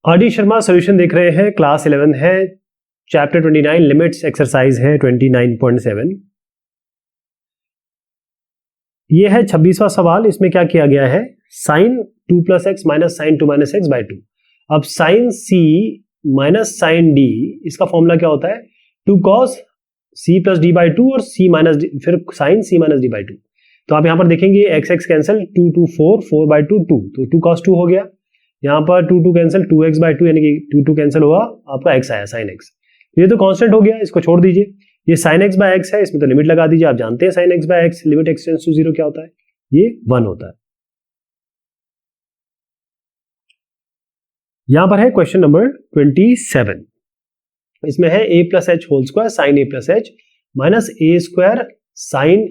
RD Sharma solution देख रहे हैं, क्लास 11 है, चैप्टर 29 लिमिट्स एक्सरसाइज है 29.7। ये है 26वां सवाल। इसमें क्या किया गया है, sine 2 plus x minus sine 2 minus x by 2। अब sine c minus sine d, इसका फॉर्मूला क्या होता है, 2 cos c plus d by 2 और सी माइनस डी, फिर sine c minus d by 2। तो आप यहाँ पर देखेंगे एक्स एक्स कैंसिल, 2 2 4 4 बाई 2 2, तो 2 कॉस 2 हो गया। यहाँ पर 2 2 कैंसिल, 2x बाई 2 यानी कि 2 2 कैंसिल हुआ, आपका x आया साइन x। ये तो कांस्टेंट हो गया, इसको छोड़ दीजिए। ये साइन x बाय x है, इसमें तो लिमिट लगा दीजिए। आप जानते हैं sine x bye x limit x tends to 0 क्या होता है, ये 1 होता है। यहां पर है क्वेश्चन नंबर 27। इसमें है a plus H whole square sine a plus H minus A square sine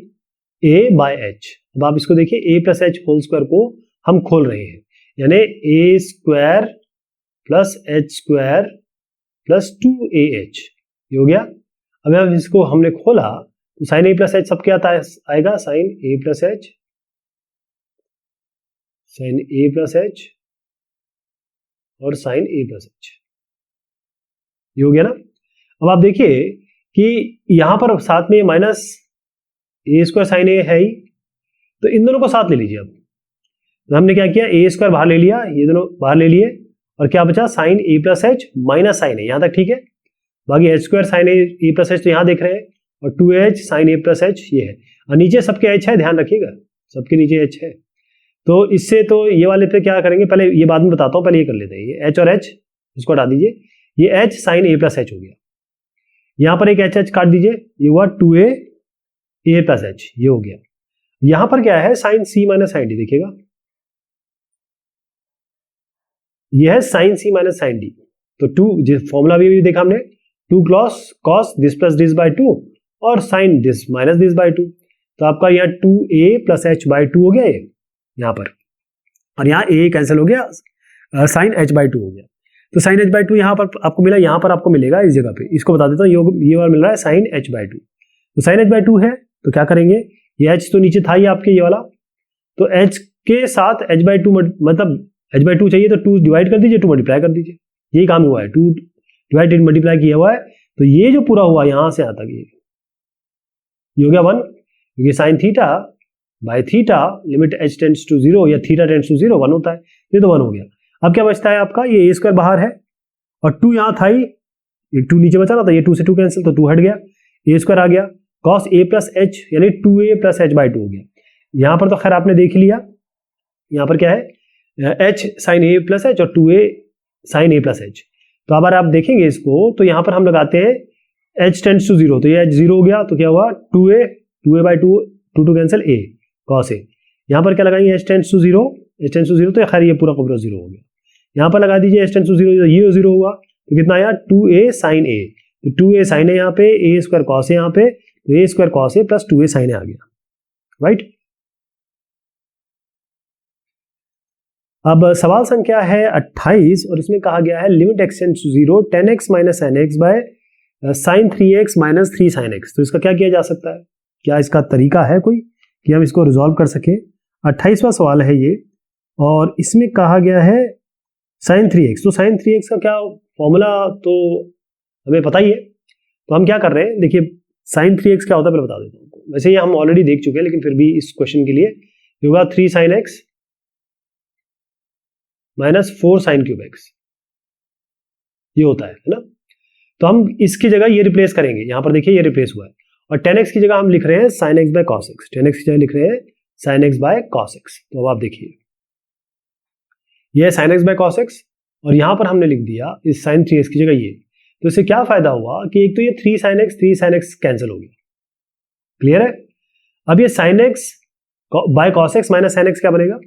a by H. अब आप इसको देखिए, a plus H whole square को हम खोल रहे हैं, यानी A square plus H square plus 2ah, ये हो गया। अब हम इसको हमने खोला तो साइन ए प्लस एच सब क्या आएगा, साइन ए प्लस एच, साइन ए प्लस एच और साइन ए प्लस एच, ये हो गया ना। अब आप देखिए कि यहां पर साथ में माइनस ए स्क्वायर साइन ए है ही, तो इन दोनों को साथ ले लीजिए। अब हमने क्या किया, ए स्क्वायर बाहर ले लिया, ये दोनों बाहर ले लिए, और क्या बचा, साइन ए प्लस एच माइनस साइन ए, यहां तक ठीक है। बाकी एच स्क्वायर साइन ए प्लस एच तो यहां देख रहे हैं, और 2h साइन ए प्लस एच ये है, और नीचे सबके एच है, ध्यान रखिएगा सबके नीचे एच है। तो इससे तो ये वाले पे क्या करेंगे, पहले ये बाद में बताता हूं, पहले ये कर लेते हैं। ये एच और एच इसको हटा दीजिए, ये एच साइन ए प्लस एच हो गया। यहां पर एक एच एच काट दीजिए, ये हुआ 2a ए प्लस एच, ये हो गया। यहां पर क्या है, sine c minus sine d, देखिएगा ये है sine c minus sine d. तो 2 फॉर्मूला भी देखा हमने, 2 cos this plus this by 2 और sine this minus this by 2। तो आपका यहाँ 2a प्लस एच बाई 2 हो गया ये यहाँ पर, और यहाँ a कैंसिल हो गया, साइन h बाई 2 हो गया। तो साइन h बाई 2 यहाँ पर आपको मिला, यहाँ पर आपको मिलेगा इस जगह पे, इसको बता देता हूँ, ये वाला मिल रहा है साइन h बाई 2। तो साइन h बाई 2 है, तो क्या करेंगे, ये h तो नीचे था ही आपके ये वाला, तो h के साथ h बाई 2 मतलब h बाई 2 चाहिए तो 2 डिवाइड कर दीजिए, 2 मल्टीप्लाई कर दीजिए, यही काम हुआ है, 2 डिवाइड मल्टीप्लाई किया हुआ है। तो ये जो पूरा हुआ यहां से यहां तक ये हो गया 1, क्योंकि sine theta by theta limit h tends to 0 या थीटा टेंड्स टू 0 1 होता है, ये तो 1 हो गया। अब क्या बचता है आपका, ये a स्क्वायर बाहर है और 2 यहां था ही, ये 2 नीचे बचा ना, तो ये 2 से 2 कैंसिल, तो 2 हट गया, a स्क्वायर आ गया, कॉस a प्लस एच यानी 2a प्लस एच बाई 2 हो गया। यहां पर तो खैर आपने देख लिया, यहां पर क्या है, h sine a plus h और 2a sine a plus H. तो अगर आप देखेंगे इसको, तो यहां पर हम लगाते हैं h टेंड्स टू 0, तो ये h 0 हो गया, तो क्या हुआ 2a by 2 2 cancel a cos a। यहां पर क्या लगाएंगे, h टेंड्स टू 0, तो खैर ये पूरा का पूरा 0 हो गया। यहां पर लगा दीजिए h टेंड्स टू 0, ये 0 हुआ, तो कितना आया 2a साइन a, तो 2a साइन a यहाँ पे, a स्क्वायर cos a यहाँ पे, तो a square cos a plus 2a sine a आ गया, राइट। अब सवाल संख्या है 28 और इसमें कहा गया है limit x tends to 0 10x minus sin x by sine 3x minus 3 sin x। तो इसका क्या किया जा सकता है, क्या इसका तरीका है कोई कि हम इसको रिजॉल्व कर सके। 28वां सवाल है ये, और इसमें कहा गया है sin 3x। तो sin 3x का क्या फॉर्मूला तो हमें पता ही है, तो हम क्या कर रहे हैं, देखिए sin 3x क्या होता है पहले बता देता हूँ। वैसे ये हम ऑलरेडी देख चुके हैं, लेकिन फिर भी इस क्वेश्चन के लिए होगा 3 sin x minus 4 sine cube x, ये होता है ना। तो हम इसकी जगह ये रिप्लेस करेंगे, यहां पर देखिए ये रिप्लेस हुआ है, और 10x की जगह हम लिख रहे हैं sign x by cos x, 10x की जगह लिख रहे हैं sign x by cos x. तो अब आप देखिए ये है sign x by cos x, और यहां पर हमने लिख दिया इस साइन 3x की जगह ये। तो इससे क्या फायदा हुआ कि एक तो ये 3 sin x कैंसिल हो गया, क्लियर है। अब ये sine x by cos x minus sine x क्या बनेगा,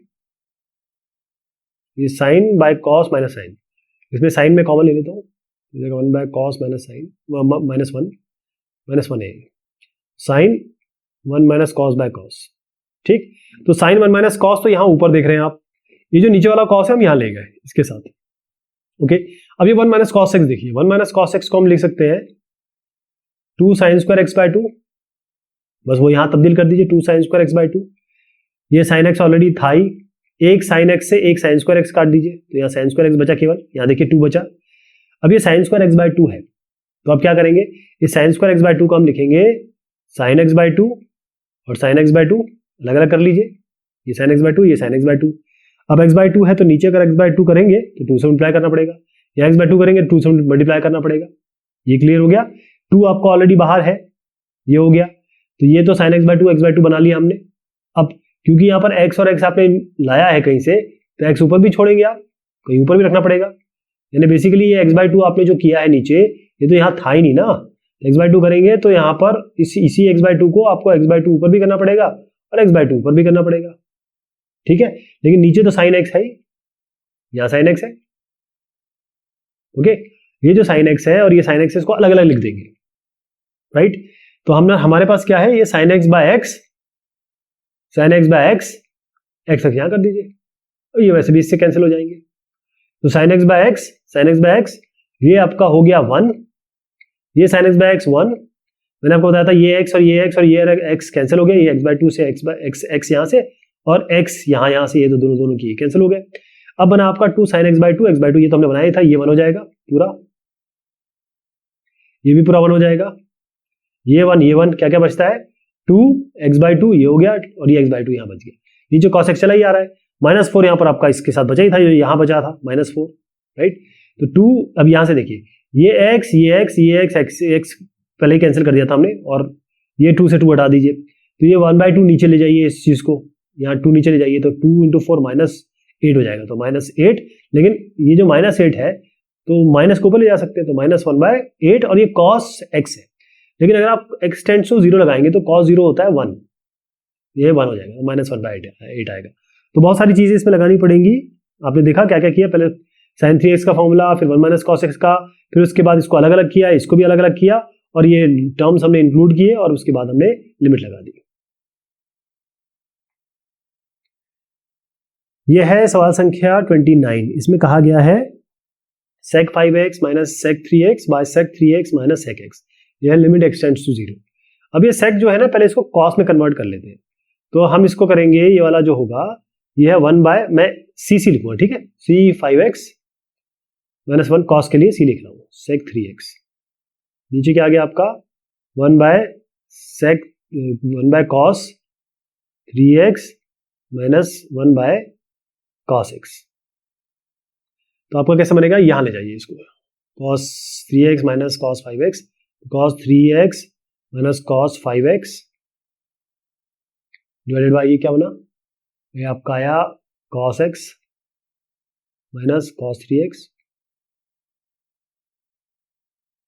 ये sine by cos minus sine, इसमें साइन में कॉमन ले लेता हूँ, 1 by cos minus sine minus 1 है, sine 1 minus cos by cos, ठीक। तो साइन 1 माइनस कॉस तो यहाँ ऊपर देख रहे हैं आप, ये जो नीचे वाला कॉस है हम यहाँ ले गए इसके साथ, ओके। अब ये 1 माइनस कॉस एक्स देखिए, 1 माइनस कॉस एक्स को हम लिख सकते हैं 2 साइन स्क्वायर एक्स बाय 2, बस वो यहाँ तब्दील कर दीजिए 2 साइन स्क्वायर एक्स बाय 2। ये साइन एक्स ऑलरेडी था ही, एक साइन एक्स से एक साइन स्क्वायर एक्स काट दीजिए, तो यहाँ साइन स्क्वायर एक्स बचा केवल, यहाँ देखिए 2 बचा। अब ये साइन स्क्वायर एक्स बाय 2 है, तो आप क्या करेंगे, इस साइन स्क्वायर एक्स बाय 2 को हम लिखेंगे साइन एक्स बाय 2 और साइन एक्स बाय 2 अलग अलग कर लीजिए, ये साइन एक्स बाय 2, ये साइन एक्स बाय 2। अब एक्स बाय 2 है तो नीचे अगर एक्स बाय 2 करेंगे तो 2 से मल्टीप्लाई करना पड़ेगा, या एक्स बाय 2 करेंगे 2 से मल्टीप्लाई करना पड़ेगा। ये क्लियर हो गया। 2 आपका ऑलरेडी बाहर है, ये हो गया, तो ये तो साइन एक्स बाय 2 बना लिया हमने। अब क्योंकि यहाँ पर एक्स और एक्स आपने लाया है कहीं से, तो एक्स ऊपर भी छोड़ेंगे आप, कहीं ऊपर भी रखना पड़ेगा, यानी बेसिकली ये एक्स बाय 2 आपने जो किया है नीचे, ये तो यहाँ था ही नहीं ना, एक्स बाय 2 करेंगे तो यहाँ पर इसी एक्स बाय 2 को आपको एक्स बाय 2 ऊपर भी करना पड़ेगा और एक्स बाय 2 ऊपर भी करना पड़ेगा, ठीक है। लेकिन नीचे तो साइन एक्स है, यहाँ साइन एक्स है, ओके। ये जो साइन एक्स है और ये साइन एक्स है, इसको अलग अलग लिख देंगे, राइट। तो हमारे पास क्या है, ये sine x by x, sine x by x, x यहाँ कर दीजिए, और ये वैसे भी इससे कैंसिल हो जाएंगे। तो sine x by x, sine x by x, ये आपका हो गया 1, ये साइन एक्स बाय एक्स 1, मैंने आपको बताया था ये एक्स और ये एक्स और ये एक्स कैंसिल हो गया, ये एक्स बाय 2 से एक्स यहाँ से और एक्स यहाँ से, ये तो दोनों की कैंसिल हो गए। अब बना आपका 2 sine x by 2, x by 2 ये तो हमने बनाया था, ये 1 हो जाएगा पूरा, ये भी पूरा 1 हो जाएगा, ये 1 क्या क्या बचता है, 2 एक्स बाय 2 ये हो गया, और ये एक्स बाय 2 यहाँ बच गया। नीचे कॉस एक्स चला ही आ रहा है, -4 यहाँ पर आपका इसके साथ बचा ही था, ये यहाँ बचा था -4, राइट। तो 2, अब यहाँ से देखिए ये एक्स ये एक्स ये एक्स पहले ही कैंसिल कर दिया था हमने, और ये 2 से 2 हटा दीजिए, तो ये 1/2 नीचे ले जाइए, इस चीज को यहाँ 2 नीचे ले जाइए, तो 2 × 4 -8 हो जाएगा, तो -8। लेकिन ये जो -8 है तो माइनस को ऊपर ले जा सकते हैं, तो -1/8, और ये कॉस एक्स है। लेकिन अगर आप x टेंड्स टू 0 लगाएंगे तो cos 0 होता है 1, ये 1 हो जाएगा, -1/8 आएगा। तो बहुत सारी चीजें इसमें लगानी पड़ेंगी। आपने देखा क्या क्या किया, पहले sin 3x का फॉर्मूला, फिर 1 - cos x का, फिर उसके बाद इसको अलग अलग किया, इसको भी अलग अलग किया, और ये टर्म्स हमने इंक्लूड किए, और उसके बाद हमने लिमिट लगा दी। यह है सवाल संख्या 29। इसमें कहा गया है sec 5x - sec 3x by sec 3x - sec x, यह लिमिट एक्सटेंड्स टू 0। अब ये sec जो है ना, पहले इसको cos में कन्वर्ट कर लेते हैं, तो हम इसको करेंगे, ये वाला जो होगा ये है 1/, मैं c लिखूंगा, ठीक है, c 5x - 1 cos के लिए c लिख रहा हूँ, sec 3x। नीचे क्या आ गया आपका 1/cos 3x - 1/cos x। तो आपका कैसे बनेगा, यहां ले जाइए इसको, cos 3x - cos 5x, cos 3x - cos 5x divided by ये क्या बना, ये आपका आया cos x - cos 3x,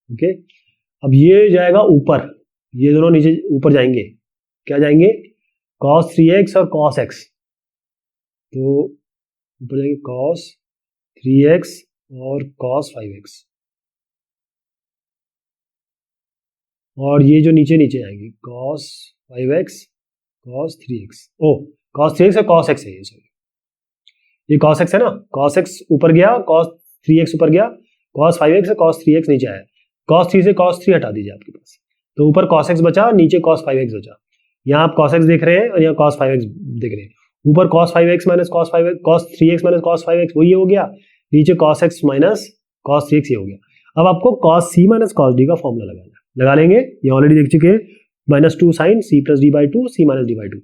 okay. अब ये जाएगा ऊपर, ये दोनों नीचे ऊपर जाएंगे, क्या जाएंगे, cos 3x और cos x, तो ऊपर जाएंगे cos 3x और cos 5x, और ये जो नीचे आएंगे cos 5x cos 3x, ओ cos 3x और cos x है, ये सॉरी, ये cos x है ना, cos x ऊपर गया, cos 3x ऊपर गया, cos 5x और cos 3x नीचे आया, cos 3 से cos 3 हटा दीजिए आपके पास, तो ऊपर cos x बचा, नीचे cos 5x बचा। यहाँ आप cos x देख रहे हैं और यहाँ cos 5x देख रहे हैं, ऊपर cos 5x - cos 5x, cos 3x - cos 5x वो ये हो गया, नीचे cos x - cos 3x ये हो गया। अब आपको cos c - cos d का फॉर्मूला लगाना है, लगा लेंगे, ये ऑलरेडी देख चुके हैं, -2 sin c + d/2 c - d/2,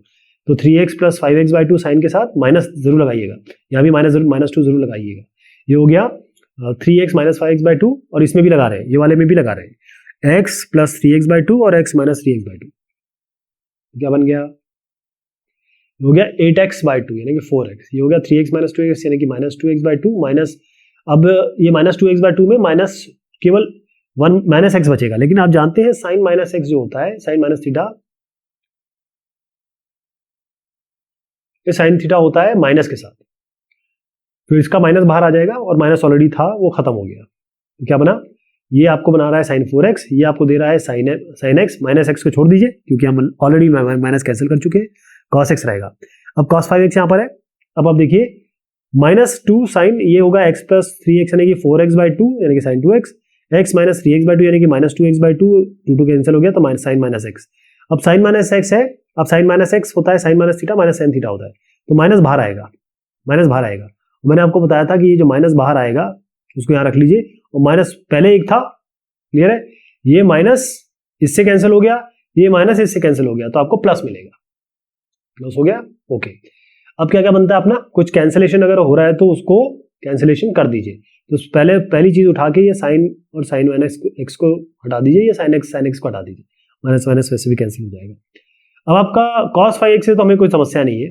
तो 3x + 5x/2 साइन के साथ माइनस जरूर लगाइएगा, यहाँ भी -2 जरूर लगाइएगा। ये हो गया 3x - 5x/2, और इसमें भी लगा रहे हैं, ये वाले में भी लगा रहे हैं, x + 3x/2 और x - 3x/2, क्या बन गया, हो गया 8x/2 यानी कि 4x, ये हो गया 3x - 2x यानी कि -2x/2 माइनस, अब ये -2x/2 में माइनस केवल -x बचेगा, लेकिन आप जानते हैं साइन -x जो होता है, साइन - थीटा, ये साइन थीटा होता है माइनस के साथ, तो इसका माइनस बाहर आ जाएगा, और माइनस ऑलरेडी था वो खत्म हो गया, तो क्या बना, ये आपको बना रहा है साइन 4x, ये आपको दे रहा है साइन x, -x को छोड़ दीजिए क्योंकि हम ऑलरेडी माइनस कैंसिल कर चुके हैं, cos x रहेगा। अब cos 5x यहाँ पर है, अब आप देखिए -2 साइन, ये होगा x + 3x यानी कि 4x/2 यानी कि साइन 2x, x - 3x/2 यानी कि -2x/2, 2 कैंसिल हो गया, तो साइन -x। अब साइन -x है, अब साइन -x होता है साइन - थीटा - साइन थीटा होता है, तो माइनस बाहर आएगा, माइनस बाहर आएगा। मैंने आपको बताया था कि ये जो माइनस बाहर आएगा उसको यहाँ रख लीजिए, और माइनस पहले एक था, क्लियर है, ये माइनस इससे कैंसिल हो गया, ये माइनस इससे कैंसिल हो गया, तो आपको प्लस मिलेगा, प्लस हो गया। ओके, अब क्या क्या बनता है अपना, कुछ कैंसिलेशन अगर हो रहा है तो उसको कैंसिलेशन कर दीजिए। तो पहली चीज उठा के ये साइन और साइन माइनस एक्स को हटा दीजिए, ये साइन एक्स को हटा दीजिए, माइनस माइनस वैसे भी कैंसिल हो जाएगा। अब आपका cos 5x से तो हमें कोई समस्या नहीं है,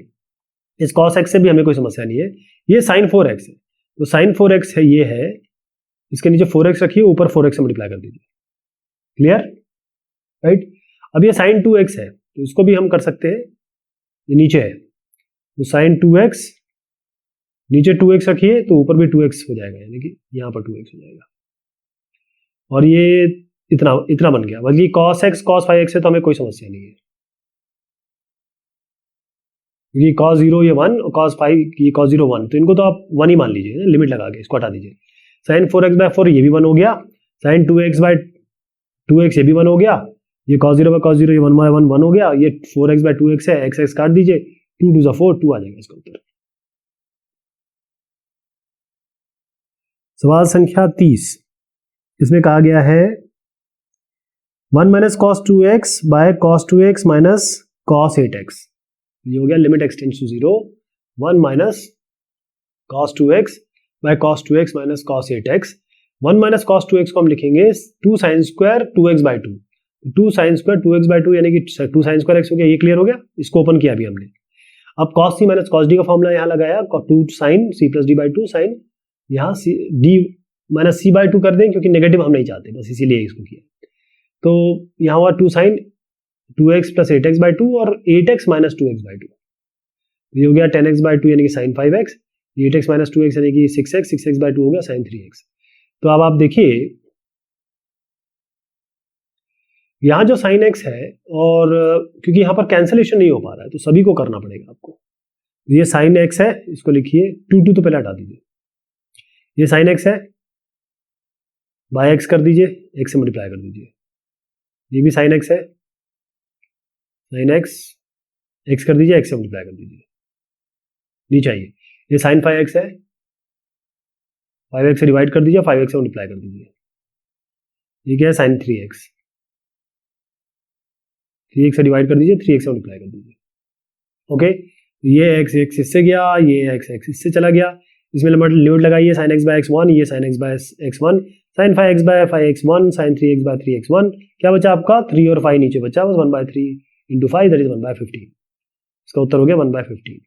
इस cos x से भी हमें कोई समस्या नहीं है, ये sin 4x है, तो sin 4x है, ये है, इसके नीचे 4x रखिए, ऊपर 4x से मल्टीप्लाई कर दीजिए, क्लियर, राइट। अब ये sin 2x है, तो इसको भी हम कर सकते हैं, ये नीचे है, तो sin 2x, नीचे 2x रखिए तो ऊपर भी 2x हो जाएगा, यानी कि यहाँ पर 2x हो जाएगा, और ये इतना इतना बन गया। बल्कि cos x cos 5x से तो हमें कोई समस्या नहीं है, क्योंकि cos 0 ये 1 और cos 5 ये cos 0 1, तो इनको तो आप 1 ही मान लीजिए, लिमिट लगा के इसको हटा दीजिए। sin 4x/4 ये भी 1 हो गया, sin 2x/2x ये भी 1 हो गया, ये cos 0/cos 0 ये 1/1 हो गया, ये 4x/2x है, x काट दीजिए, 2 2 4 2 आ जाएगा इसका उत्तर। सवाल संख्या 30, इसमें कहा गया है 1 - cos 2x by cos 2x minus cos 8x, ये हो गया limit extends to 0, 1 - cos 2x by cos 2x minus cos 8x, 1 - cos 2x को हम लिखेंगे 2 sin square 2x/2, 2 sin square 2x/2 यानी कि 2 sin square x हो गया, ये क्लियर हो गया, इसको ओपन किया अभी हमने। अब cos c minus cos d का फॉर्मूला यहाँ लगाया, 2 sin c plus d/2 sin, यहाँ d माइनस c/2 कर दें क्योंकि नेगेटिव हम नहीं चाहते, बस इसीलिए इसको किया। तो यहाँ हुआ 2 sin 2x plus 8x/2 और 8x minus 2x/2, ये हो गया 10x/2 यानी कि sin 5x, 8x minus 2x यानी कि 6x, 6x/2 हो गया sin 3x। तो अब आप देखिए यहाँ जो sin x है, और क्योंकि यहाँ पर कैंसिलेशन नहीं हो पा रहा है तो सभी को करना पड़ेगा आपको। ये sin x है, इसको लिखिए 2 तो पहले हटा दीजिए, ये sin x है, बाय x कर दीजिए, x से मल्टीप्लाई कर दीजिए, ये भी sin x है, sin x कर दीजिए, x से मल्टीप्लाई कर दीजिए, नीचे आइए, ये sin 5x है, 5x से डिवाइड कर दीजिए, 5x से मल्टीप्लाई कर दीजिए, ये क्या है sin 3x, 3x से डिवाइड कर दीजिए, 3x से मल्टीप्लाई कर दीजिए, ओके। ये x इससे गया, ये x इससे चला गया, इसमें लिमिट लगाइए, sin x by x1, ये sin x by x1, sin 5x by 5x1, sin 3x by 3x1, क्या बचा आपका 3 और 5 नीचे बचा, बस 1/3 into 5 that is 1/15, इसका उत्तर हो गया 1/15।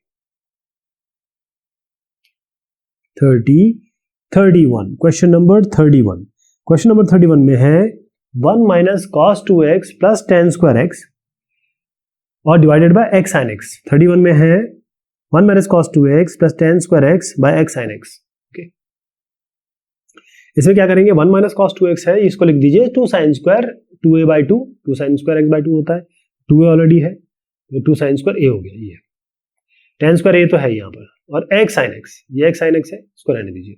31 क्वेश्चन नंबर 31, क्वेश्चन नंबर 31 में है 1 - cos 2x plus tan square x और divided by x sin x। 31 में है 1 - cos 2x plus tan square x by x sin x, okay. इसमें क्या करेंगे, 1 - cos 2x है, इसको लिख दीजिए 2 sin square 2a/2, 2 sin square x/2 होता है, 2a ऑलरेडी है, तो 2 sin square a हो गया, ये tan square a तो है यहाँ पर, और x sin x, ये x sin x है, इसको रहने दीजिए।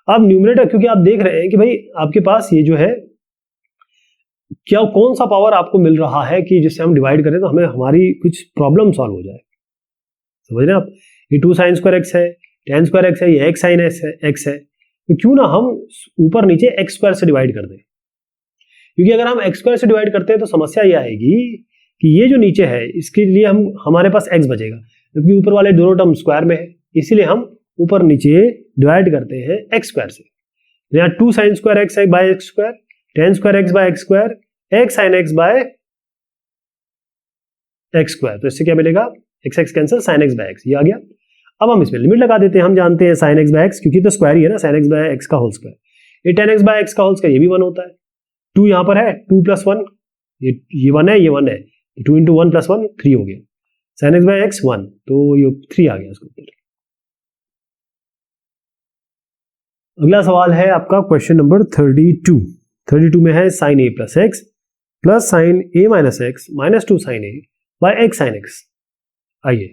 अब न्यूमरेटर, क्योंकि आप देख रहे हैं कि भाई आपके पास ये जो है क्या कौन सा पावर आपको मिल रहा है कि जिससे हम डिवाइड करें तो हमें हमारी कुछ प्रॉब्लम सॉल्व हो जाए, समझ रहे हैं आप। ये 2 sin square x है, tan square x है, ये x sin x है, तो क्यों ना हम ऊपर नीचे x स्क्वायर से डिवाइड कर दें, क्योंकि अगर हम x स्क्वायर से डिवाइड करते हैं तो समस्या ये आएगी कि ये जो नीचे है इसके लिए हमारे पास x बचेगा, क्योंकि ऊपर वाले दोनों टर्म स्क्वायर में है, इसीलिए हम ऊपर नीचे डिवाइड करते हैं x स्क्वायर से। यहाँ 2 sin square x bye x square, tan square x bye x square, x sin x bye x square, तो इससे क्या मिलेगा, x cancel, sin x bye x, ये आ गया। अब हम इसमें लिमिट लगा देते हैं, हम जानते हैं sin x बाय x, क्योंकि तो स्क्वायर ही है ना, sin x बाय x का होल स्क्वायर, ये tan x बाय x का होल स्क्वायर, ये भी 1 होता है, 2 यहाँ पर है, 2 + 1, ये 1 है, ये 1 है, 2 × 1 + 1 3 हो गया, sin x बाय x 1, तो ये 3 आ गया इसका उत्तर। अगला सवाल है आपका क्वेश्चन नंबर 32 में है sin a + x plus sin a - x minus 2 sin a by x sin x। आइए,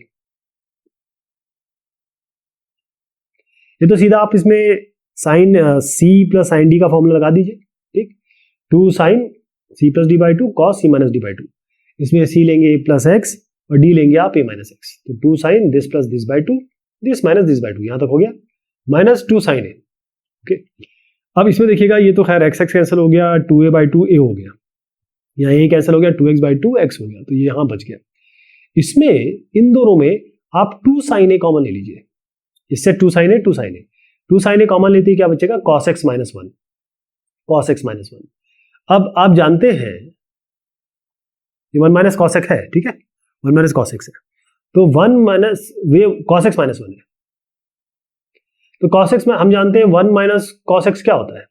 ये तो सीधा आप इसमें sin c plus sin d का फॉर्मूला लगा दीजिए, ठीक, 2 sin c plus d/2 cos c minus d/2, इसमें c लेंगे a plus x और d लेंगे आप a minus x, तो 2 sin this plus this/2 this minus this by two, यहां तक हो गया, माइनस 2 साइन ए। ओके, अब इसमें देखिएगा ये तो खैर एक्स एक्स कैंसिल हो गया, 2a बाई 2 ए हो गया, यहाँ ए कैंसिल हो गया, 2x बाई 2 एक्स हो गया, तो ये यहां बच गया। इसमें इन दोनों में आप 2 साइन ए कॉमन ले लीजिए, इससे 2 साइन ए 2 साइन ए 2 साइन ए कॉमन लेते ही क्या बचेगा, cos x minus 1, cos x minus 1। अब आप जानते हैं ये 1 माइनस कॉस एक्स है, ठीक है, 1 माइनस कॉस एक्स है, तो 1 माइनस वे कॉस एक्स माइनस 1 है, तो कॉस एक्स में हम जानते हैं 1 माइनस कॉस एक्स क्या होता है,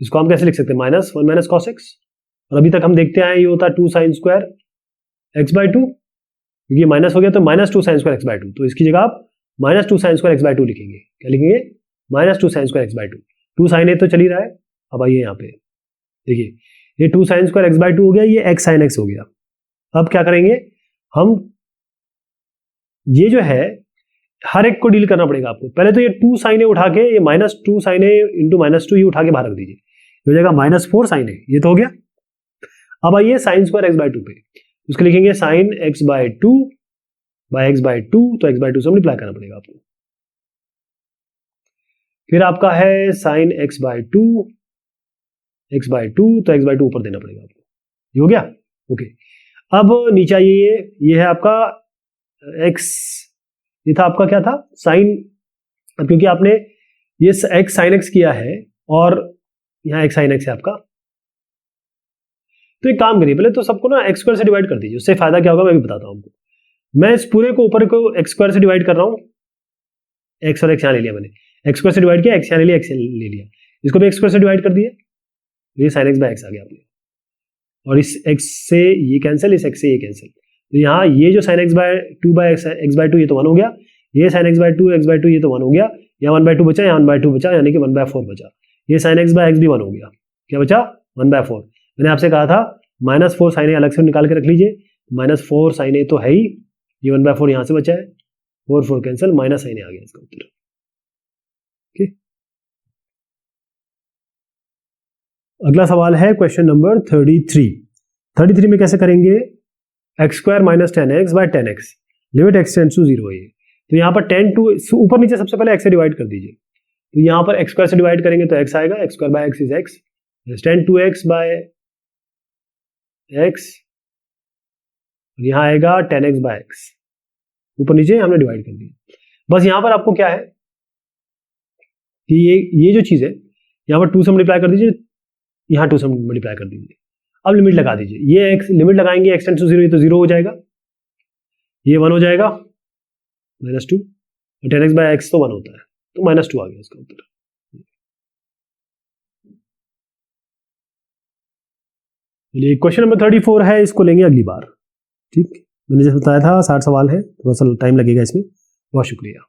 इसको हम कैसे लिख सकते हैं, माइनस 1 माइनस कॉस एक्स, और अभी तक हम देखते आए ये होता है 2 साइन स्क्वायर एक्स बाई 2, क्योंकि माइनस हो गया तो minus 2 sine square X by 2, तो इसकी जगह आप minus 2 sine square X by 2 लिखेंगे, क्या लिखेंगे, minus 2 sine square X by 2, 2 sine A तो चल ही रहा है। अब आइए यहाँ पे देखिए, ये 2 साइन स्क्वायर एक्स बाई 2 हो गया, ये एक्स साइन एक्स हो गया। अब क्या करेंगे हम, ये जो है हर एक को डील करना पड़ेगा आपको, पहले तो ये 2 साइन ए उठा के, ये माइनस 2 साइन ए इंटू माइनस 2 ये उठा के बाहर रख दीजिए, हो जाएगा माइनस 4 साइन ए, ये तो हो गया। अब आइए साइन स्क्वायर एक्स बाई 2 पे, उसको लिखेंगे sine x by 2 by x by 2, तो एक्स बाई 2 से मल्टीप्लाई करना पड़ेगा आपको। फिर आपका है sine x by 2 x by 2, तो एक्स बाई 2 ऊपर देना पड़ेगा आपको, ये हो गया। ओके, अब नीचे आइए, ये है आपका एक्स, ये था आपका क्या था साइन, अब क्योंकि आपने ये एक्स साइन एक्स किया है और यहाँ एक्स साइन एक्स है आपका, तो एक काम करिए, पहले तो सबको ना एक्स स्क्वायर से डिवाइड कर दीजिए, उससे फायदा क्या होगा मैं भी बताता हूँ आपको। मैं इस पूरे को ऊपर को एक्स स्क्वायर से डिवाइड कर रहा हूँ, एक्स और एक्स यहाँ ले लिया मैंने, एक्स स्क्वायर से डिवाइड किया, एक्स यहाँ ले लिया, एक्स ले लिया, इसको भी एक्स स्क्वायर से डिवाइड कर दिया, ये साइन एक्स बाय एक्स आ गया अपने, और इस एक्स से ये कैंसिल, इस एक्स से ये कैंसिल, तो यहाँ ये जो sine x by 2 by x by 2 ये तो 1 हो गया, ये sine x by 2 x by 2 ये तो 1 हो गया, यहाँ 1 बाय 2 बचा, यहाँ 1 बाय 2 बचा, यानी कि 1 बाय 4 बचा, ये साइन एक्स बाय एक्स भी 1 हो गया, क्या बचा 1 बाय 4। मैंने आपसे कहा था माइनस 4 साइन ए अलग से निकाल के रख लीजिए, माइनस 4 साइन ए तो है ही, ये 1 बाय 4 यहाँ से बचा है, 4 4 कैंसिल, माइनस साइन ए आ गया इसका उत्तर। ओके, अगला सवाल है क्वेश्चन नंबर 33 में कैसे करेंगे, x square minus 10x by 10x limit x tends to 0 है, तो यहाँ पर 10 टू ऊपर नीचे सबसे पहले एक्स से डिवाइड कर दीजिए, तो यहाँ पर एक्स स्क्वायर से डिवाइड करेंगे तो एक्स आएगा, x square by x is x, 10 to x by x, यहाँ आएगा 10x बाय एक्स, ऊपर नीचे हमने डिवाइड कर दिया। बस यहाँ पर आपको क्या है कि ये जो चीज़ है यहाँ पर 2 से मल्टीप्लाई कर दीजिए, यहाँ 2 से मल्टीप्लाई कर दीजिए, अब लिमिट लगा दीजिए, ये एक्स लिमिट लगाएंगे एक्स टेंड्स टू 0, ये तो 0 हो जाएगा, ये 1 हो जाएगा, -2, और 10x बाय एक्स तो 1 होता है, तो -2 आ गया इसका उत्तर। चलिए क्वेश्चन नंबर 34 है, इसको लेंगे अगली बार, ठीक, मैंने जैसे बताया था 60 सवाल है, थोड़ा सा टाइम लगेगा इसमें। बहुत शुक्रिया।